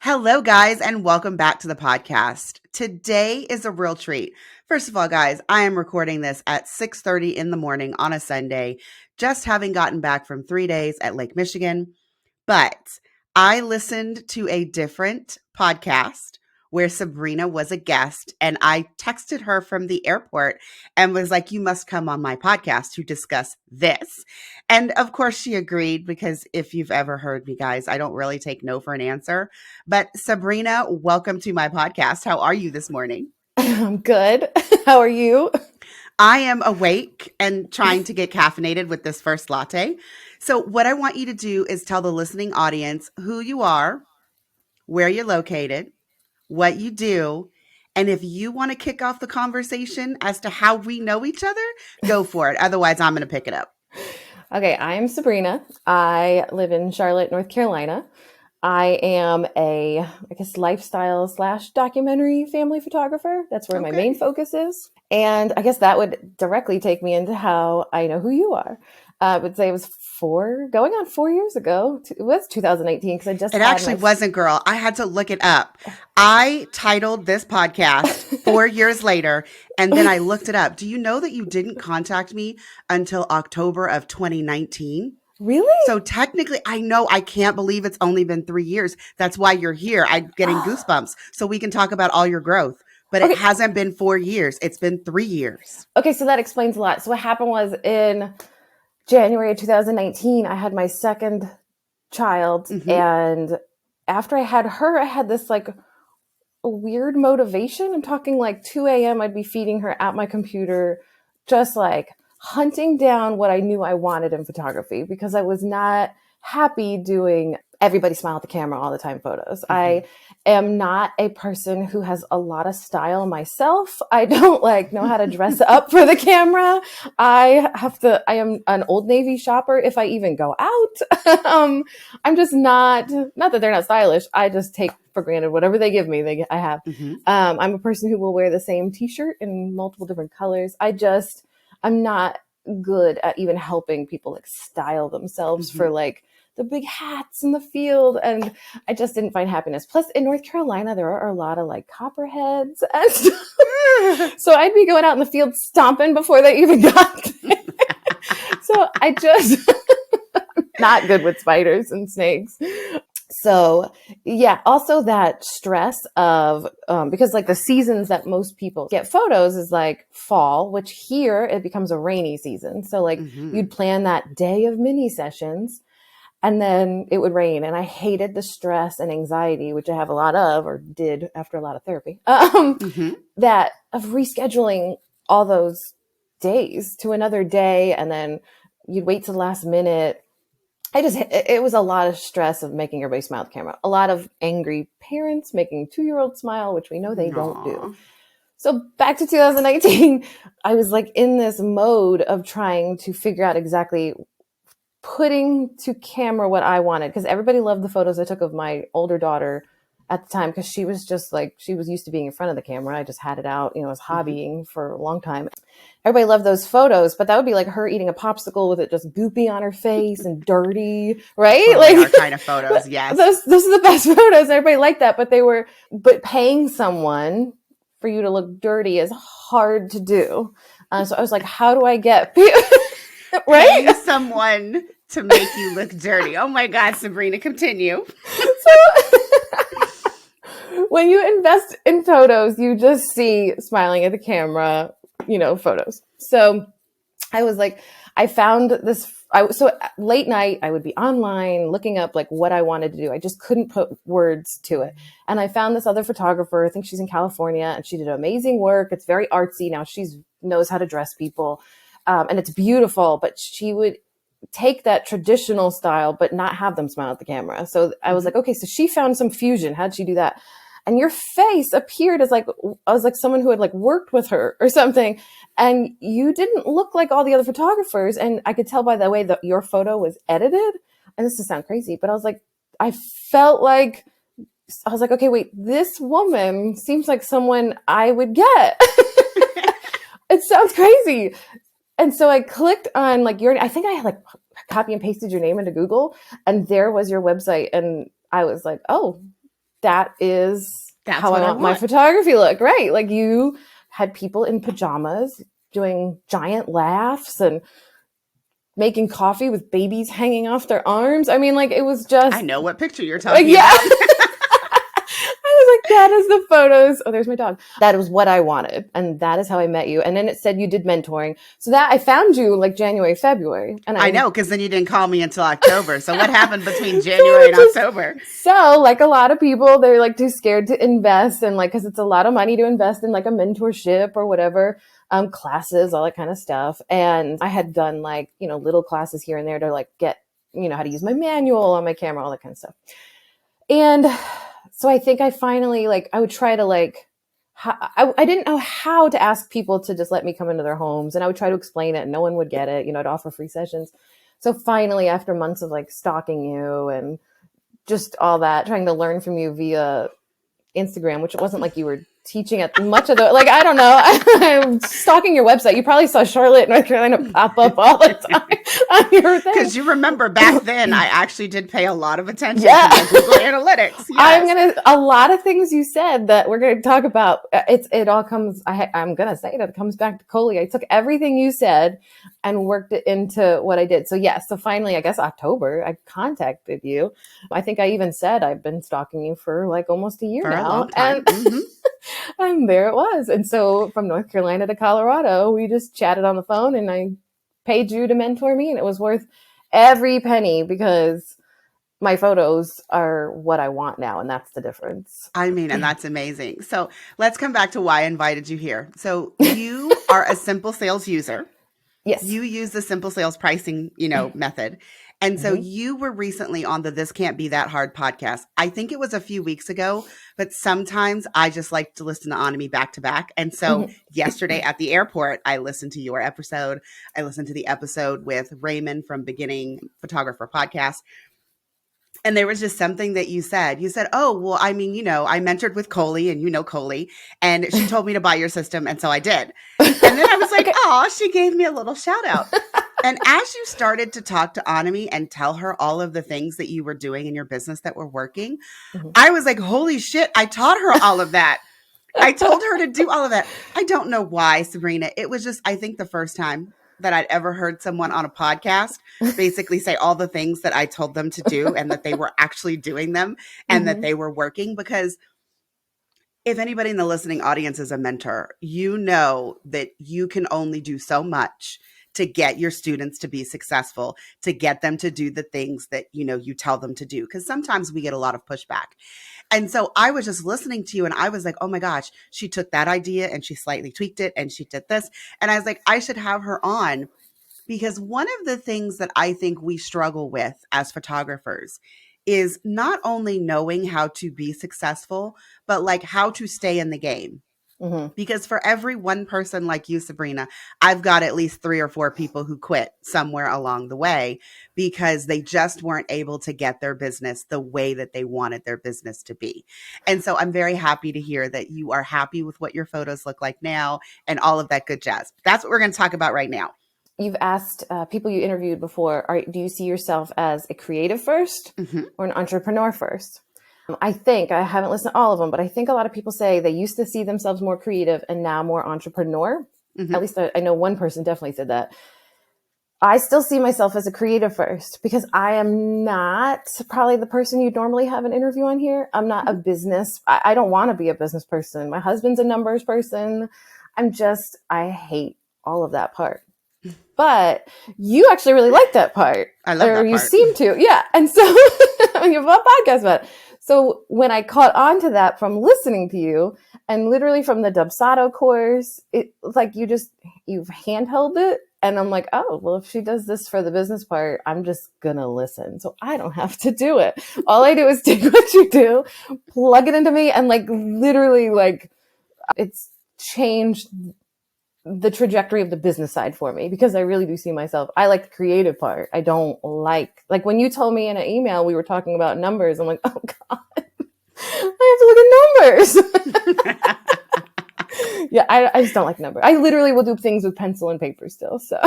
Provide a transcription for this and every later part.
Hello, guys, and welcome back to the podcast. Today is a real treat. First of all, guys, I am recording this at 6:30 in the morning on a Sunday, just having gotten back from 3 days at Lake Michigan. But I listened to a different podcast where Sabrina was a guest, and I texted her from the airport and was like, "You must come on my podcast to discuss this." And of course, she agreed because if you've ever heard me, guys, I don't really take no for an answer. But Sabrina, welcome to my podcast. How are you this morning? I'm good. How are you? I am awake and trying to get caffeinated with this first latte. So, what I want you to do is tell the listening audience who you are, where you're located, what you do, and if you want to kick off the conversation as to how we know each other, go for it. Otherwise, I'm going to pick it up. Okay, I'm Sabrina. I live in Charlotte, North Carolina. I am I guess, lifestyle / documentary family photographer. That's where my main focus is. And I guess that would directly take me into how I know who you are. I would say it was going on 4 years ago. It was 2018 because I just It actually wasn't, girl. I had to look it up. I titled this podcast 4 years later, and then I looked it up. Do you know that you didn't contact me until October of 2019? Really? So technically, I know, I can't believe it's only been 3 years. That's why you're here. I'm getting goosebumps so we can talk about all your growth. But it hasn't been 4 years. It's been 3 years. Okay, so that explains a lot. So what happened was in January of 2019, I had my second child. And after I had her, I had this like a weird motivation. I'm talking like 2 a.m. I'd be feeding her at my computer, just like hunting down what I knew I wanted in photography because I was not happy doing everybody smile at the camera all the time photos. I am not a person who has a lot of style myself. I don't know how to dress up for the camera. I am an Old Navy shopper if I even go out. I'm just not that they're not stylish. I just take for granted whatever they give me, I have. I'm a person who will wear the same t-shirt in multiple different colors. I'm not good at even helping people style themselves for the big hats in the field. And I just didn't find happiness. Plus in North Carolina, there are a lot of copperheads and stuff. So I'd be going out in the field stomping before they even got there. So I just not good with spiders and snakes. So yeah, also that stress of, because the seasons that most people get photos is fall, which here it becomes a rainy season. So you'd plan that day of mini sessions and then it would rain. And I hated the stress and anxiety, which I have a lot of, or did after a lot of therapy, that of rescheduling all those days to another day. And then you'd wait to the last minute. It was a lot of stress of making everybody smile at the camera. A lot of angry parents making 2-year-olds smile, which we know they don't do. So back to 2019, I was in this mode of trying to figure out exactly putting to camera what I wanted. Because everybody loved the photos I took of my older daughter at the time, because she was just she was used to being in front of the camera. I just had it out, I was hobbying for a long time. Everybody loved those photos, but that would be her eating a popsicle with it just goopy on her face and dirty, right? Our kind of photos, yes. Those are the best photos. Everybody liked that, but paying someone for you to look dirty is hard to do. So I was like, how do I get people, right? Paying someone to make you look dirty. Oh my God, Sabrina, continue. When you invest in photos, you just see smiling at the camera, photos. So I was I found this. So late night, I would be online looking up what I wanted to do. I just couldn't put words to it. And I found this other photographer. I think she's in California, and she did amazing work. It's very artsy. Now knows how to dress people. And it's beautiful, but she would take that traditional style, but not have them smile at the camera. So I was okay, so she found some fusion. How'd she do that? And your face appeared as I was someone who had worked with her or something. And you didn't look like all the other photographers. And I could tell by the way that your photo was edited. And this does sound crazy, but I was I felt okay, wait, this woman seems like someone I would get. It sounds crazy. And so I clicked on I think I had copy and pasted your name into Google, and there was your website. And I was oh, that is That's how what I want my photography look. Right. Like you had people in pajamas doing giant laughs and making coffee with babies hanging off their arms. I mean, like it was just. I know what picture you're talking yeah. about. I was like, that is the photos. Oh, there's my dog. That was what I wanted. And that is how I met you. And then it said you did mentoring. So that I found you like January, February. And I know, because then you didn't call me until October. So what happened between January and October? So like a lot of people, they're like too scared to invest and like, cause it's a lot of money to invest in like a mentorship or whatever, classes, all that kind of stuff. And I had done like, you know, little classes here and there to like get, you know, how to use my manual on my camera, all that kind of stuff. And so I think I finally, like, I would try to like, I didn't know how to ask people to just let me come into their homes, and I would try to explain it and no one would get it. You know, I'd offer free sessions. So finally, after months of like stalking you and just all that, trying to learn from you via Instagram, which it wasn't like you were teaching at much of the, like, I don't know, I'm stalking your website. You probably saw Charlotte, North Carolina pop up all the time on your thing. Because you remember back then, I actually did pay a lot of attention to my Google Analytics. Yes. A lot of things you said that we're going to talk about, it all comes, I'm going to say that it comes back to Colie. I took everything you said and worked it into what I did. So yes, so finally, I guess October, I contacted you. I think I even said I've been stalking you for like almost a year for now. A long time. And there it was. And so from North Carolina to Colorado, we just chatted on the phone and I paid you to mentor me, and it was worth every penny because my photos are what I want now. And that's the difference. I mean, and that's amazing. So let's come back to why I invited you here. So you are a simple sales user. Yes. You use the simple sales pricing, method. And so you were recently on the This Can't Be That Hard podcast. I think it was a few weeks ago, but sometimes I just like to listen to Anami back to back. And so yesterday at the airport, I listened to your episode. I listened to the episode with Raymond from Beginning Photographer Podcast. And there was just something that you said. You said, oh, well, I mean, I mentored with Colie, and Colie, and she told me to buy your system. And so I did. And then I was like, oh, she gave me a little shout out. And as you started to talk to Anami and tell her all of the things that you were doing in your business that were working, I was like, holy shit, I taught her all of that. I told her to do all of that. I don't know why, Sabrina. It was just, I think, the first time that I'd ever heard someone on a podcast basically say all the things that I told them to do and that they were actually doing them and that they were working. Because if anybody in the listening audience is a mentor, you know that you can only do so much to get your students to be successful, to get them to do the things that, you tell them to do. Because sometimes we get a lot of pushback. And so I was just listening to you and I was like, oh my gosh, she took that idea and she slightly tweaked it and she did this. And I was like, I should have her on, because one of the things that I think we struggle with as photographers is not only knowing how to be successful, but like how to stay in the game. Because for every one person like you, Sabrina, I've got at least 3 or 4 people who quit somewhere along the way because they just weren't able to get their business the way that they wanted their business to be. And so I'm very happy to hear that you are happy with what your photos look like now and all of that good jazz. That's what we're going to talk about right now. You've asked people you interviewed before, do you see yourself as a creative first or an entrepreneur first? I think, I haven't listened to all of them, but I think a lot of people say they used to see themselves more creative and now more entrepreneur. At least I know one person definitely said that. I still see myself as a creative first because I am not probably the person you'd normally have an interview on here. I'm not a business. I don't want to be a business person. My husband's a numbers person. I hate all of that part. But you actually really like that part. I love that part. You seem to. Yeah. And so you have a podcast about it. So when I caught on to that from listening to you and literally from the Dubsado course, it like you've handheld it. And I'm like, oh, well, if she does this for the business part, I'm just going to listen. So I don't have to do it. All I do is take what you do, plug it into me, and like literally like it's changed the trajectory of the business side for me because I really do see myself. I like the creative part. I don't like when you told me in an email, we were talking about numbers. I'm like, oh God, I have to look at numbers. Yeah. I just don't like numbers. I literally will do things with pencil and paper still. So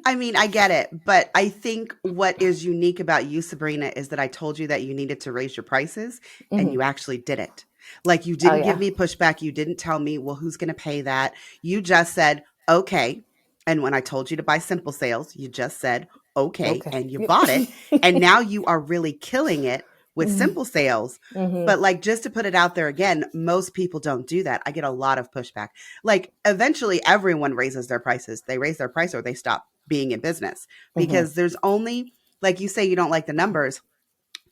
I mean, I get it, but I think what is unique about you, Sabrina, is that I told you that you needed to raise your prices and Mm-hmm. you actually did it. Like you Oh didn't give yeah. me pushback. You didn't tell me, well, who's going to pay that? You just said, okay. And when I told you to buy Simple Sales, you just said, okay, Okay. and you Yep. bought it. And now you are really killing it with Mm-hmm. Simple Sales. Mm-hmm. But like just to put it out there again, most people don't do that. I get a lot of pushback. Like eventually everyone raises their prices. They raise their price or they stop being in business Mm-hmm. because there's only, like you say, you don't like the numbers.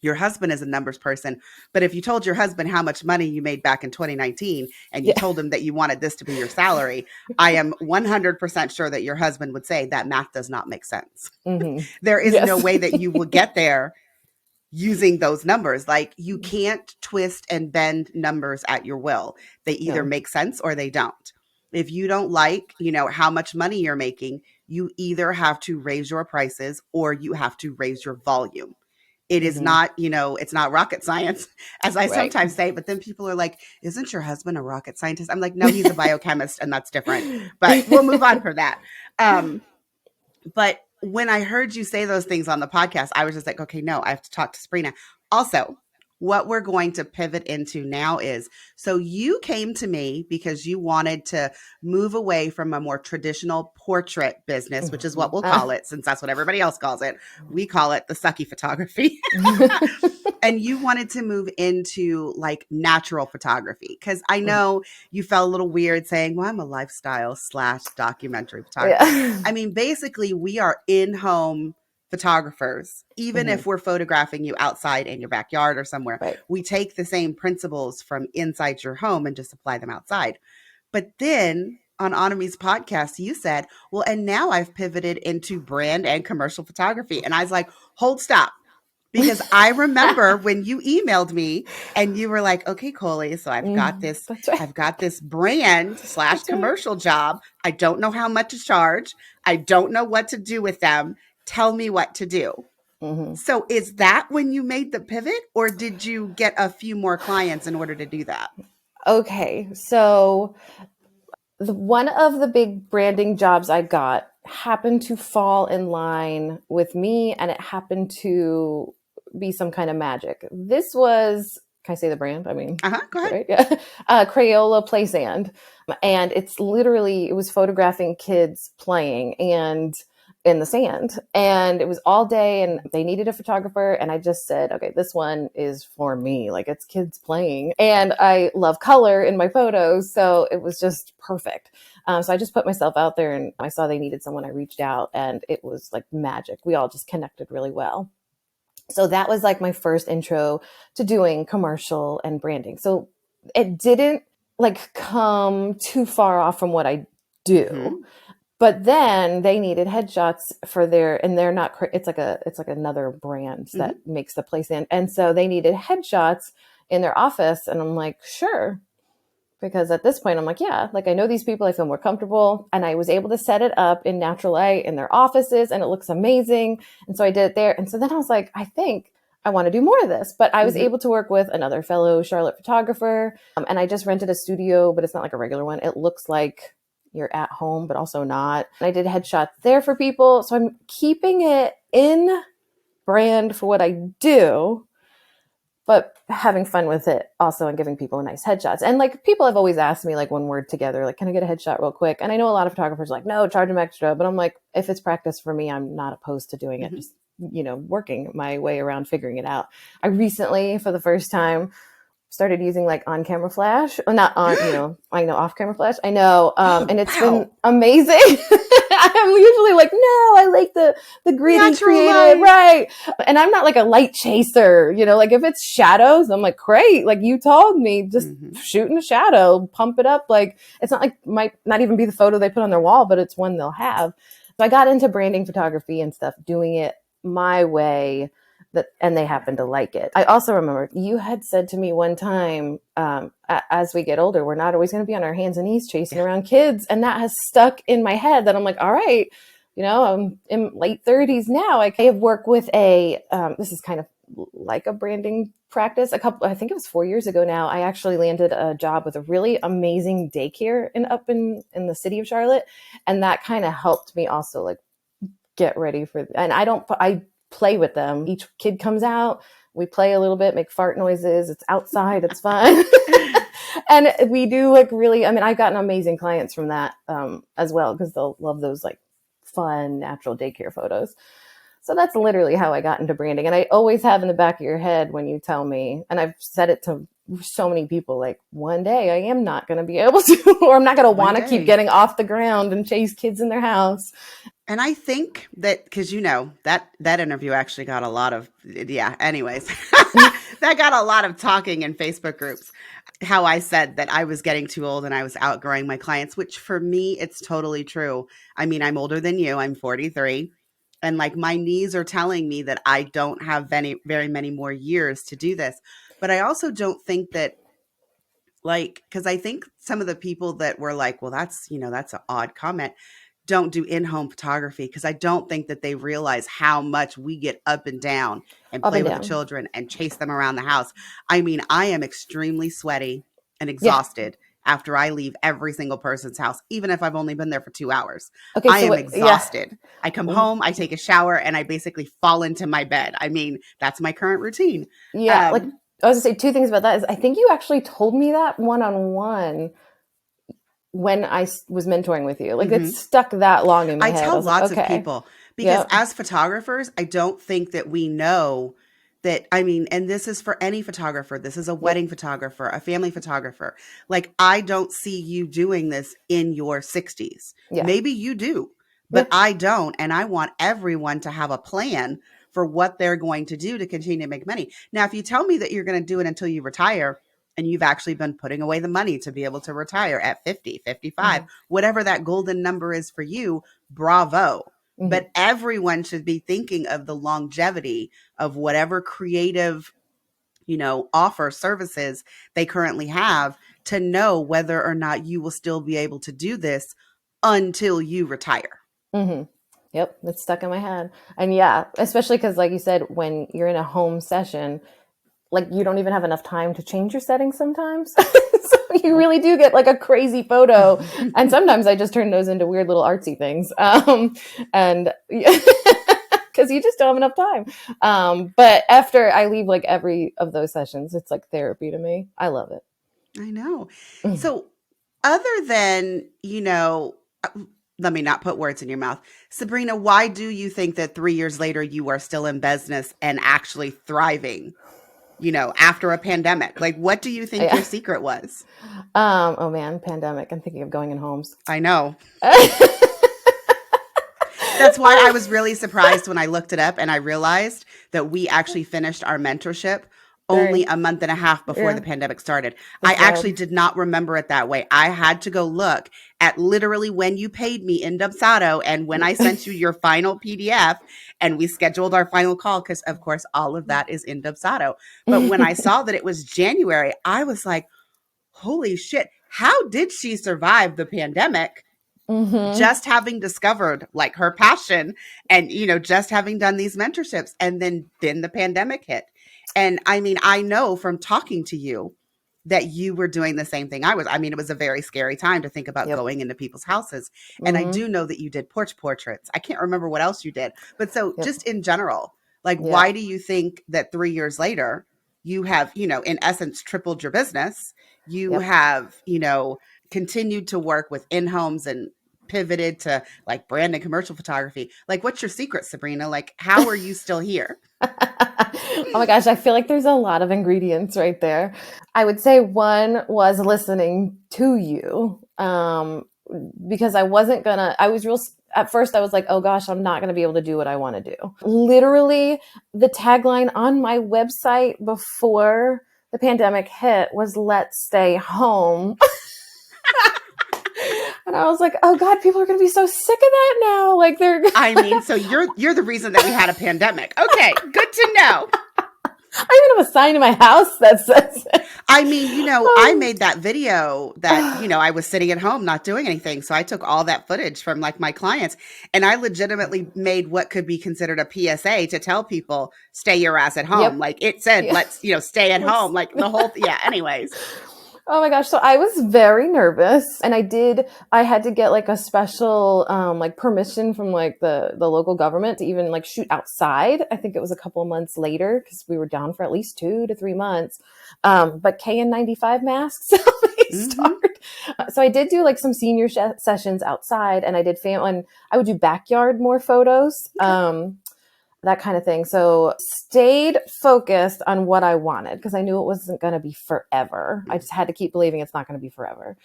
Your husband is a numbers person. But if you told your husband how much money you made back in 2019 and you Yeah. told him that you wanted this to be your salary, I am 100% sure that your husband would say that math does not make sense. Mm-hmm. There is no Yes. way that you will get there using those numbers. Like you can't twist and bend numbers at your will. They either No. make sense or they don't. If you don't like, how much money you're making, you either have to raise your prices or you have to raise your volume. It is Mm-hmm. not, it's not rocket science, as I Right. sometimes say, but then people are like, isn't your husband a rocket scientist? I'm like, no, he's a biochemist and that's different, but we'll move on from that. But when I heard you say those things on the podcast, I was just like, okay, no, I have to talk to Sabrina. Also, what we're going to pivot into now is, so you came to me because you wanted to move away from a more traditional portrait business, which is what we'll call it, since that's what everybody else calls it. We call it the sucky photography. And you wanted to move into like natural photography because I know you felt a little weird saying, well, I'm a lifestyle / documentary photographer. Yeah. I mean, basically, we are in-home photographers. Even Mm-hmm. if we're photographing you outside in your backyard or somewhere, Right. we take the same principles from inside your home and just apply them outside. But then on Anami's podcast, you said, well, and now I've pivoted into brand and commercial photography. And I was like, hold, stop. Because I remember when you emailed me and you were like, okay, Colie, so That's right. I've got this brand / That's right. commercial job. I don't know how much to charge. I don't know what to do with them. Tell me what to do. Mm-hmm. So is that when you made the pivot or did you get a few more clients in order to do that? Okay. So one of the big branding jobs I got happened to fall in line with me, and it happened to be some kind of magic. This was, can I say the brand? I mean, Go ahead. right? Yeah. Crayola Play Sand. And it's literally, it was photographing kids playing and in the sand. And it was all day and they needed a photographer. And I just said, okay, this one is for me. Like it's kids playing. And I love color in my photos. So it was just perfect. So I just put myself out there and I saw they needed someone. I reached out and it was like magic. We all just connected really well. So that was like my first intro to doing commercial and branding. So it didn't like come too far off from what I do. Mm-hmm. But then they needed headshots for and they're not, it's like another brand that makes the place in. And so they needed headshots in their office. And I'm like, sure. Because at this point, I'm like, yeah, like I know these people, I feel more comfortable. And I was able to set it up in natural light in their offices and it looks amazing. And so I did it there. And so then I was like, I think I want to do more of this. But I was able to work with another fellow Charlotte photographer. And I just rented a studio, but it's not like a regular one. It looks like you're at home, but also not. And I did headshots there for people. So I'm keeping it in brand for what I do, but having fun with it also and giving people nice headshots. And like people have always asked me like when we're together, like, can I get a headshot real quick? And I know a lot of photographers are like, no, charge them extra. But I'm like, if it's practice for me, I'm not opposed to doing it. Just, working my way around figuring it out. I recently, for the first time, started using like on camera flash, not on, I know off camera flash. I know. Oh, And it's been wow. amazing. I'm usually like, no, I like the gritty Natural creative. light. Right. And I'm not like a light chaser, like if it's shadows, I'm like, great. Like you told me, just shoot in a shadow, pump it up. Like it's not like, might not even be the photo they put on their wall, but it's one they'll have. So I got into branding photography and stuff, doing it my way. And they happen to like it. I also remember you had said to me one time, as we get older, we're not always going to be on our hands and knees chasing around kids. And that has stuck in my head that I'm like, all right, I'm in late 30s now. I have worked with this is kind of like a branding practice. I think it was 4 years ago now, I actually landed a job with a really amazing daycare up in the city of Charlotte. And that kind of helped me also like get ready for, and I play with them. Each kid comes out, we play a little bit, make fart noises. It's outside. It's fun. And we do like really, I mean, I've gotten amazing clients from that as well, because they'll love those like fun natural daycare photos. So that's literally how I got into branding. And I always have in the back of your head when you tell me, and I've said it to so many people, like one day I am not going to be able to, or I'm not going to want to keep getting off the ground and chase kids in their house. And I think that, because that interview actually got a lot of, anyways, that got a lot of talking in Facebook groups. How I said that I was getting too old and I was outgrowing my clients, which for me, it's totally true. I mean, I'm older than you. I'm 43. And like my knees are telling me that I don't have very many more years to do this. But I also don't think that, like, because I think some of the people that were like, well, that's an odd comment, don't do in-home photography, because I don't think that they realize how much we get up and down and play with the children and chase them around the house. I mean, I am extremely sweaty and exhausted after I leave every single person's house, even if I've only been there for 2 hours. Okay, I am exhausted. I come home, I take a shower, and I basically fall into my bed. I mean, that's my current routine. Yeah, like I was going to say 2 things about that. Is I think you actually told me that one-on-one when I was mentoring with you. Like it stuck that long in my head. I tell lots of people, because as photographers, I don't think that we know that, I mean, and this is for any photographer. This is a wedding photographer, a family photographer. Like, I don't see you doing this in your 60s. Maybe you do, but I don't. And I want everyone to have a plan for what they're going to do to continue to make money. Now, if you tell me that you're going to do it until you retire, and you've actually been putting away the money to be able to retire at 50, 55, whatever that golden number is for you, bravo. But everyone should be thinking of the longevity of whatever creative, offer services they currently have, to know whether or not you will still be able to do this until you retire. Yep, it's stuck in my head. And especially because, like you said, when you're in a home session, like you don't even have enough time to change your settings sometimes. So you really do get like a crazy photo. And sometimes I just turn those into weird little artsy things. And because you just don't have enough time. But after I leave like every of those sessions, it's like therapy to me. I love it. I know. So other than, let me not put words in your mouth. Sabrina, why do you think that 3 years later you are still in business and actually thriving? After a pandemic? Like, what do you think your secret was? Oh man, pandemic. I'm thinking of going in homes. I know. That's why I was really surprised when I looked it up and I realized that we actually finished our mentorship only a month and a half before the pandemic started. I actually did not remember it that way. I had to go look at literally when you paid me in Dubsado and when I sent you your final PDF and we scheduled our final call, because of course all of that is in Dubsado. But when I saw that it was January, I was like, holy shit, how did she survive the pandemic? Just having discovered like her passion and, just having done these mentorships, and then the pandemic hit. And I mean, I know from talking to you that you were doing the same thing I was. I mean, it was a very scary time to think about going into people's houses. And I do know that you did porch portraits. I can't remember what else you did. But so just in general, like, why do you think that 3 years later you have, in essence, tripled your business? You have, continued to work with in-homes and pivoted to like brand and commercial photography. Like, what's your secret, Sabrina? Like, how are you still here? Oh my gosh, I feel like there's a lot of ingredients right there. I would say one was listening to you, because at first I was like, oh gosh, I'm not going to be able to do what I want to do. Literally, the tagline on my website before the pandemic hit was "Let's stay home." And I was like, oh God, people are going to be so sick of that now. Like I mean, so you're the reason that we had a pandemic. Okay, good to know. I even have a sign in my house that says it. I mean, I made that video that, I was sitting at home not doing anything. So I took all that footage from like my clients and I legitimately made what could be considered a PSA to tell people, stay your ass at home. Like it said, let's, stay at home. Like the whole, anyways. Oh my gosh. So I was very nervous, and I had to get like a special, like permission from like the local government to even like shoot outside. I think it was a couple of months later because we were down for at least 2 to 3 months. But KN95 masks they start. So I did do like some senior sessions outside, and I did and I would do backyard more photos. Okay. That kind of thing. So stayed focused on what I wanted because I knew it wasn't going to be forever. I just had to keep believing it's not going to be forever.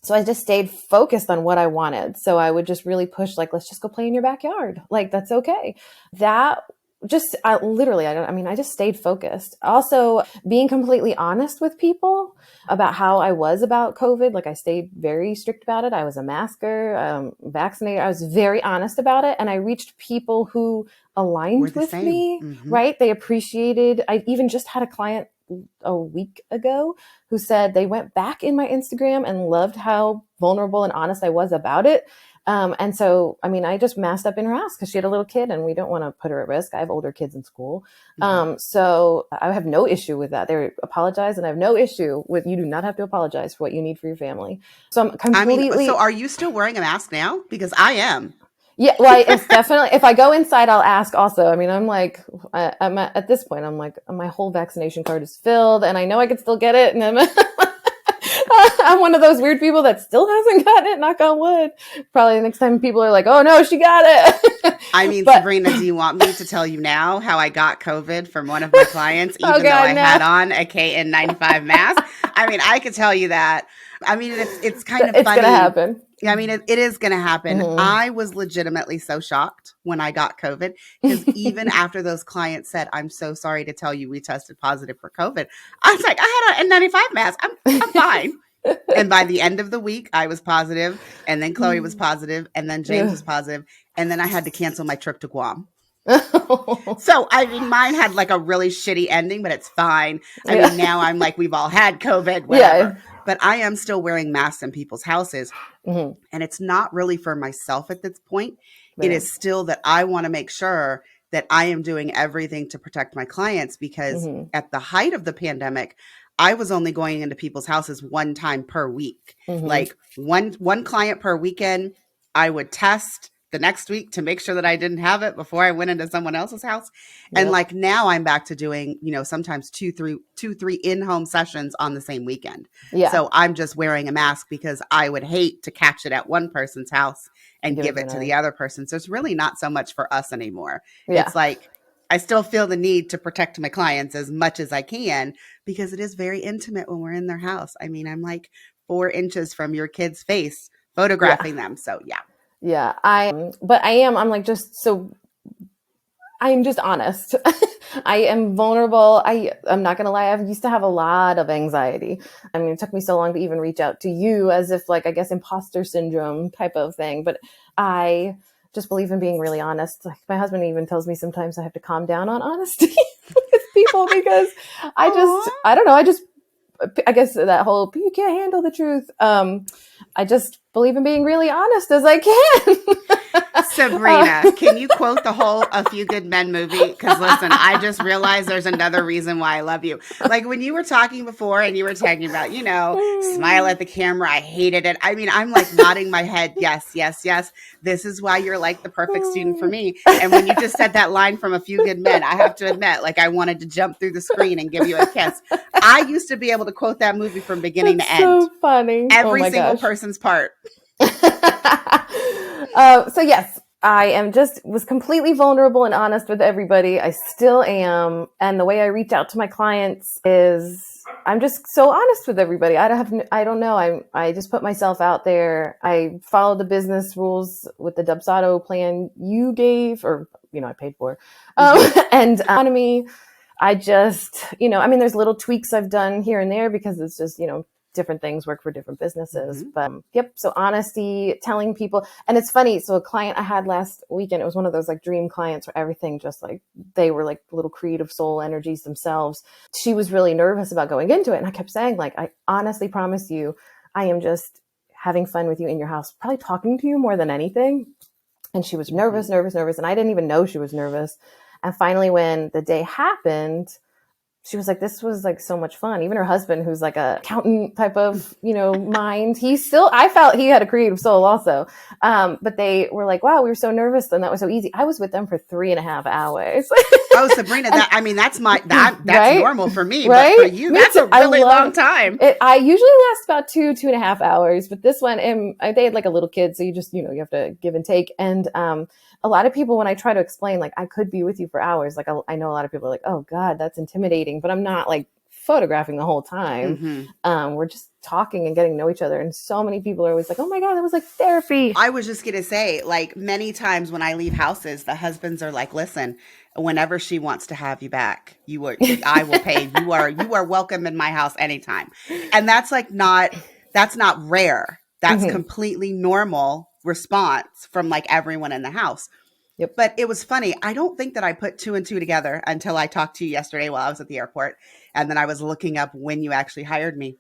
So I just stayed focused on what I wanted. So I would just really push, like, let's just go play in your backyard. Like, that's okay. That just, I just stayed focused. Also, being completely honest with people about how I was about COVID. Like, I stayed very strict about it. I was a masker, vaccinated. I was very honest about it. And I reached people who aligned with me, right? They appreciated, I even just had a client a week ago who said they went back in my Instagram and loved how vulnerable and honest I was about it. And so, I mean, I just masked up in her house because she had a little kid and we don't want to put her at risk. I have older kids in school. So I have no issue with that. They apologize, and I have no issue with, you do not have to apologize for what you need for your family. So I'm completely. So are you still wearing a mask now? Because I am. Yeah, well, it's definitely, if I go inside, I'll ask also. I mean, I'm like, I'm at this point, I'm like, my whole vaccination card is filled and I know I could still get it. And I'm one of those weird people that still hasn't gotten it, knock on wood. Probably the next time people are like, oh no, she got it. I mean, Sabrina, do you want me to tell you now how I got COVID from one of my clients, even though I had on a KN95 mask? I mean, I could tell you that. I mean, it's kind of funny. It's going to happen. I mean, it is going to happen. I was legitimately so shocked when I got COVID because even after those clients said, I'm so sorry to tell you we tested positive for COVID, I was like, I had an N95 mask. I'm fine. And by the end of the week, I was positive, and then Colie was positive, and then James was positive, and then I had to cancel my trip to Guam. So, I mean, mine had like a really shitty ending, but it's fine. I mean, now I'm like, we've all had COVID, whatever. But I am still wearing masks in people's houses. And it's not really for myself at this point. It is still that I want to make sure that I am doing everything to protect my clients, because at the height of the pandemic, I was only going into people's houses one time per week, like one client per weekend. I would test the next week to make sure that I didn't have it before I went into someone else's house. And like now I'm back to doing, sometimes two, three in-home sessions on the same weekend. So I'm just wearing a mask because I would hate to catch it at one person's house and give it to the other person. So it's really not so much for us anymore. It's like, I still feel the need to protect my clients as much as I can because it is very intimate when we're in their house. I mean, I'm like 4 inches from your kid's face photographing them. So I'm just honest. I am vulnerable. I'm not going to lie. I used to have a lot of anxiety. I mean, it took me so long to even reach out to you, as if like, I guess, imposter syndrome type of thing. But I just believe in being really honest. Like, my husband even tells me sometimes I have to calm down on honesty with people because I don't know. I guess that whole, you can't handle the truth. I just believe in being really honest as I can. Sabrina, can you quote the whole A Few Good Men movie? Because listen, I just realized there's another reason why I love you. Like when you were talking before and you were talking about, smile at the camera. I hated it. I mean, I'm like nodding my head. Yes, yes, yes. This is why you're like the perfect student for me. And when you just said that line from A Few Good Men, I have to admit, like I wanted to jump through the screen and give you a kiss. I used to be able to quote that movie from beginning to end. So funny. Every single person's part. So yes, I was completely vulnerable and honest with everybody. I still am. And the way I reach out to my clients is I'm just so honest with everybody. I don't know. I just put myself out there. I follow the business rules with the Dubsado plan you gave, or, I paid for, and economy. I just, there's little tweaks I've done here and there because it's just, different things work for different businesses. But so honesty, telling people. And it's funny. So a client I had last weekend, it was one of those like dream clients where everything just like, they were like little creative soul energies themselves. She was really nervous about going into it. And I kept saying, like, I honestly promise you, I am just having fun with you in your house, probably talking to you more than anything. And she was nervous. And I didn't even know she was nervous. And finally, when the day happened, she was like, this was like so much fun. Even her husband, who's like a accountant type of, mind, I felt he had a creative soul also. But they were like, wow, we were so nervous and that was so easy. I was with them for 3.5 hours. Oh, Sabrina, that's right? normal for me, right? But for you, that's a really long time. I usually last about 2.5 hours, but this one, they had like a little kid. So you just, you have to give and take. And, a lot of people, when I try to explain, like, I could be with you for hours. Like, I know a lot of people are like, oh God, that's intimidating, but I'm not like photographing the whole time. We're just talking and getting to know each other. And so many people are always like, oh my God, that was like therapy. I was just going to say, like, many times when I leave houses, the husbands are like, listen, whenever she wants to have you back, I will pay. You are welcome in my house anytime. And that's not rare. That's completely normal response from like everyone in the house. Yep. But it was funny. I don't think that I put 2 and 2 together until I talked to you yesterday while I was at the airport. And then I was looking up when you actually hired me.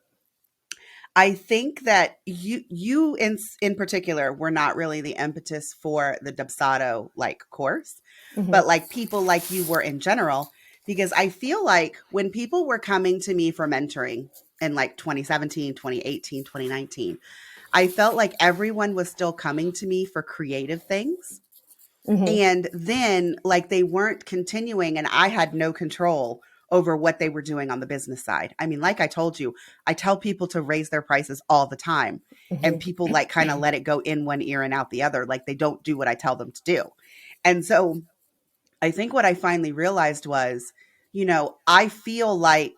I think that you in particular were not really the impetus for the Dubsado like course, but like people like you were in general, because I feel like when people were coming to me for mentoring in like 2017, 2018, 2019, I felt like everyone was still coming to me for creative things. And then like they weren't continuing and I had no control over what they were doing on the business side. I mean, like I told you, I tell people to raise their prices all the time and people like kind of let it go in one ear and out the other. Like they don't do what I tell them to do. And so I think what I finally realized was, I feel like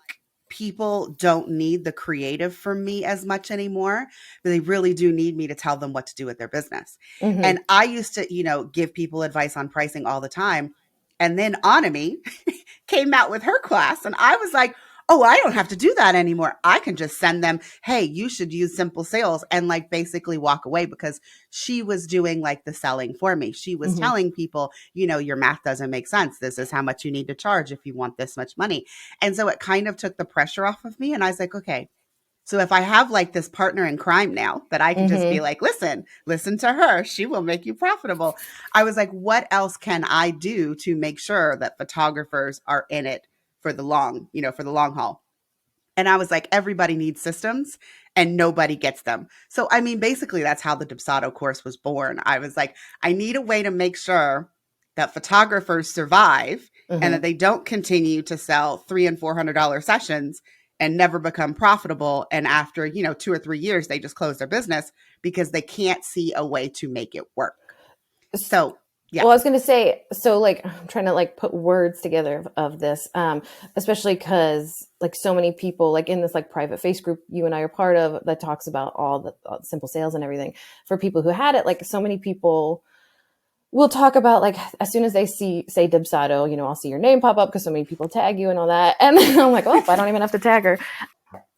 people don't need the creative from me as much anymore, but they really do need me to tell them what to do with their business. And I used to, give people advice on pricing all the time. And then Anami came out with her class and I was like, oh, I don't have to do that anymore. I can just send them, hey, you should use Simple Sales and like basically walk away, because she was doing like the selling for me. She was telling people, your math doesn't make sense. This is how much you need to charge if you want this much money. And so it kind of took the pressure off of me. And I was like, okay, so if I have like this partner in crime now that I can just be like, listen to her, she will make you profitable. I was like, what else can I do to make sure that photographers are in it for the long haul? And I was like, everybody needs systems and nobody gets them. So, I mean, basically that's how the Dubsado course was born. I was like, I need a way to make sure that photographers survive and that they don't continue to sell $300 and $400 sessions and never become profitable. And after, 2 or 3 years, they just close their business because they can't see a way to make it work. So, yeah. Well, I was going to say, so like, I'm trying to like put words together of this, especially because like so many people like in this like private face group you and I are part of that talks about all the Simple Sales and everything for people who had it. Like so many people will talk about like, as soon as they say Dubsado, I'll see your name pop up because so many people tag you and all that. And I'm like, oh, I don't even have to tag her.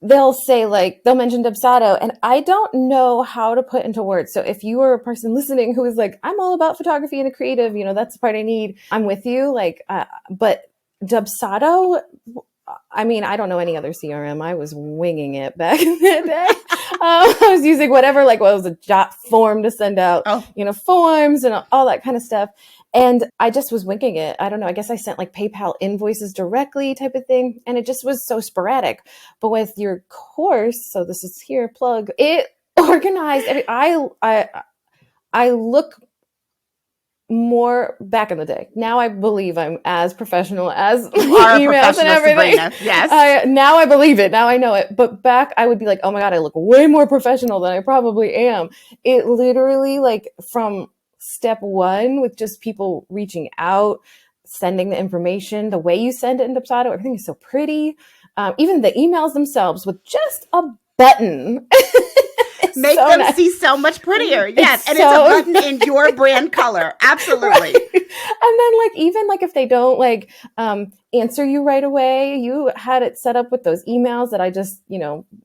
They'll say like, they'll mention Dubsado and I don't know how to put into words. So if you are a person listening who is like, I'm all about photography and the creative, that's the part I need. I'm with you. Like, but Dubsado, I mean, I don't know any other CRM. I was winging it back in the day. I was using whatever, like what was a jot form to send out, forms and all that kind of stuff. And I just was winging it. I don't know. I guess I sent like PayPal invoices directly type of thing. And it just was so sporadic. But with your course, so this is here, plug, it organized. I look more back in the day. Now I believe I'm as professional as emails and everything. Sabrina. Yes. Now I believe it. Now I know it. But back I would be like, oh my God, I look way more professional than I probably am. It literally like from step one with just people reaching out, sending the information, the way you send it in Dubsado, everything is so pretty. Even the emails themselves with just a button. Make so them nice. See so much prettier. Yes. And it's a button in your brand color. Absolutely. Right. And then like, even like if they don't like, answer you right away, you had it set up with those emails that I just,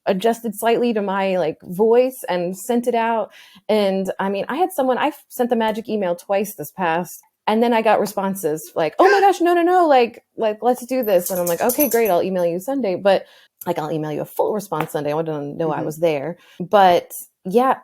adjusted slightly to my like voice and sent it out. And I mean, I sent the magic email twice this past. And then I got responses like, oh my gosh, no, like, let's do this. And I'm like, okay, great. I'll email you Sunday. But like, I'll email you a full response Sunday. I want to know I was there. But yeah,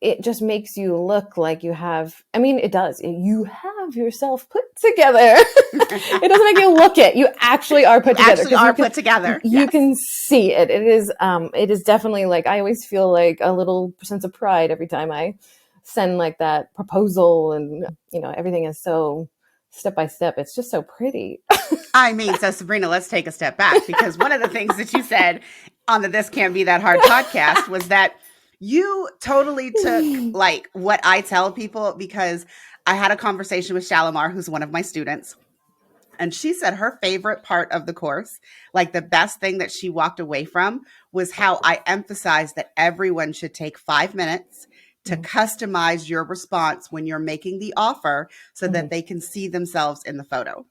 it just makes you look like you have, I mean, it does. You have yourself put together. It doesn't make you look it. You actually are put together. Actually are put together. You can see it. It is definitely like, I always feel like a little sense of pride every time I send like that proposal, and, you know, everything is so step by step. It's just so pretty. I mean, so Sabrina, let's take a step back, because one of the things that you said on the This Can't Be That Hard podcast was that you totally took like what I tell people, because I had a conversation with Shalimar, who's one of my students. And she said her favorite part of the course, like the best thing that she walked away from, was how I emphasized that everyone should take 5 minutes to customize your response when you're making the offer so that they can see themselves in the photo.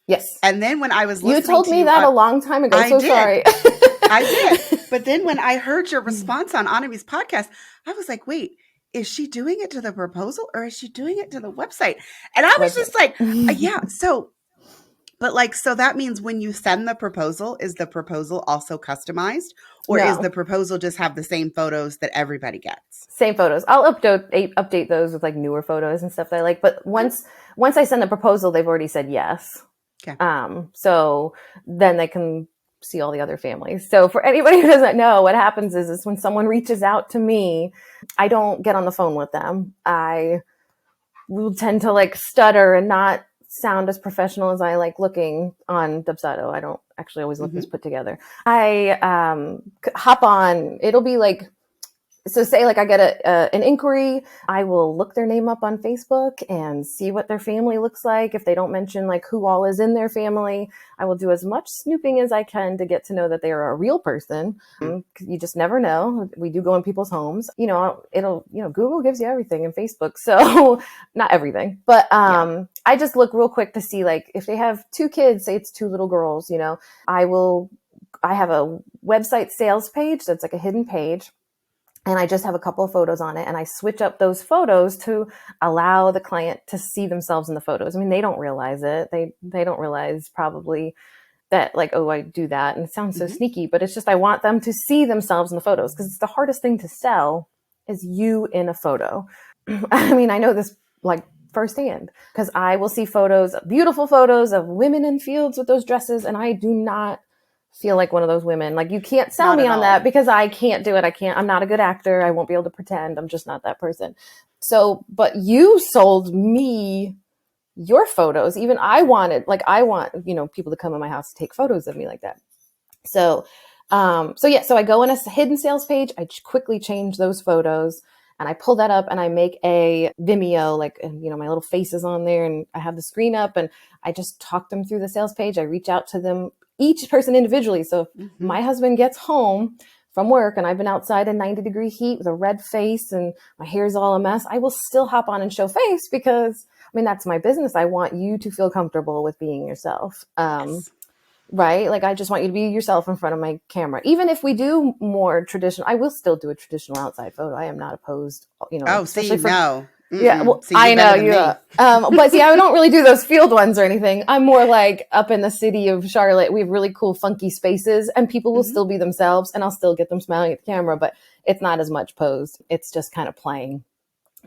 Yes. And then when I was listening you told me that a long time ago. I so did. Sorry. I did. But then when I heard your response on Anami's podcast, I was like, wait, is she doing it to the proposal or is she doing it to the website? And I was just like, yeah. So, but like, so that means when you send the proposal, is the proposal also customized, or is the proposal just have the same photos that everybody gets? Same photos. I'll update those with like newer photos and stuff that I like. But once I send the proposal, they've already said yes. Okay. So then they can see all the other families. So for anybody who doesn't know, what happens is when someone reaches out to me, I don't get on the phone with them. I will tend to like stutter and not sound as professional as I like looking on Dubsado. I don't actually always look this put together. I hop on. It'll be like, so say like I get an inquiry, I will look their name up on Facebook and see what their family looks like. If they don't mention like who all is in their family, I will do as much snooping as I can to get to know that they are a real person. You just never know. We do go in people's homes. You know, Google gives you everything, in Facebook. So not everything, but I just look real quick to see like if they have 2 kids, say it's 2 little girls, you know, I have a website sales page that's like a hidden page. And I just have a couple of photos on it, and I switch up those photos to allow the client to see themselves in the photos. I mean, they don't realize it. They don't realize probably that like, oh, I do that. And it sounds so sneaky, but it's just, I want them to see themselves in the photos, because it's the hardest thing to sell is you in a photo. I mean, I know this like firsthand, because I will see photos, beautiful photos of women in fields with those dresses. And I do not feel like one of those women. Like, you can't sell me on that, because I can't do it. I'm not a good actor. I won't be able to pretend. I'm just not that person. So, but you sold me your photos. Even I want, you know, people to come in my house to take photos of me like that. So I go in a hidden sales page. I quickly change those photos, and I pull that up, and I make a Vimeo, like, you know, my little face is on there, and I have the screen up, and I just talk them through the sales page. I reach out to them, each person individually. So if my husband gets home from work and I've been outside in 90-degree heat with a red face and my hair's all a mess, I will still hop on and show face, because I mean, that's my business. I want you to feel comfortable with being yourself. Right? Like, I just want you to be yourself in front of my camera. Even if we do more traditional, I will still do a traditional outside photo. I am not opposed, you know. Oh, see, no. Yeah, well, I know you. But see, I don't really do those field ones or anything. I'm more like up in the city of Charlotte. We have really cool, funky spaces, and people will still be themselves, and I'll still get them smiling at the camera, but it's not as much posed. It's just kind of playing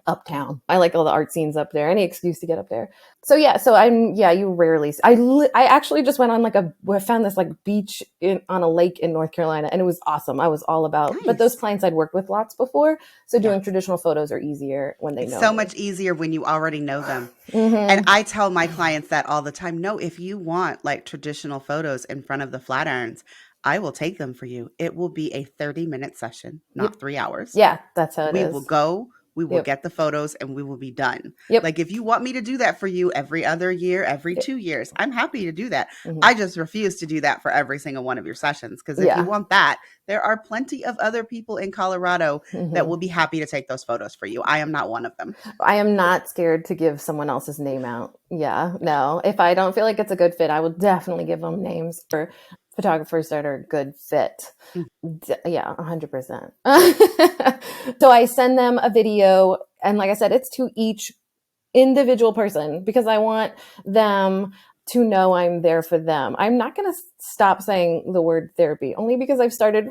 uptown. I like all the art scenes up there. Any excuse to get up there. So you rarely. I actually just went on I found this like beach on a lake in North Carolina, and it was awesome. I was all about. Nice. But those clients I'd worked with lots before, so doing traditional photos are easier when they know. So much easier when you already know them. And I tell my clients that all the time. No, if you want like traditional photos in front of the Flatirons, I will take them for you. It will be a 30-minute session, not 3 hours. Yeah, that's how it is. We will go. We will get the photos, and we will be done. Like, if you want me to do that for you every other year, every 2 years, I'm happy to do that. I just refuse to do that for every single one of your sessions. Because if you want that, there are plenty of other people in Colorado that will be happy to take those photos for you. I am not one of them. I am not scared to give someone else's name out. Yeah, no. If I don't feel like it's a good fit, I will definitely give them names for photographers that are a good fit. Yeah, 100%. So I send them a video, and like I said, it's to each individual person, because I want them to know I'm there for them. I'm not going to stop saying the word therapy, only because I've started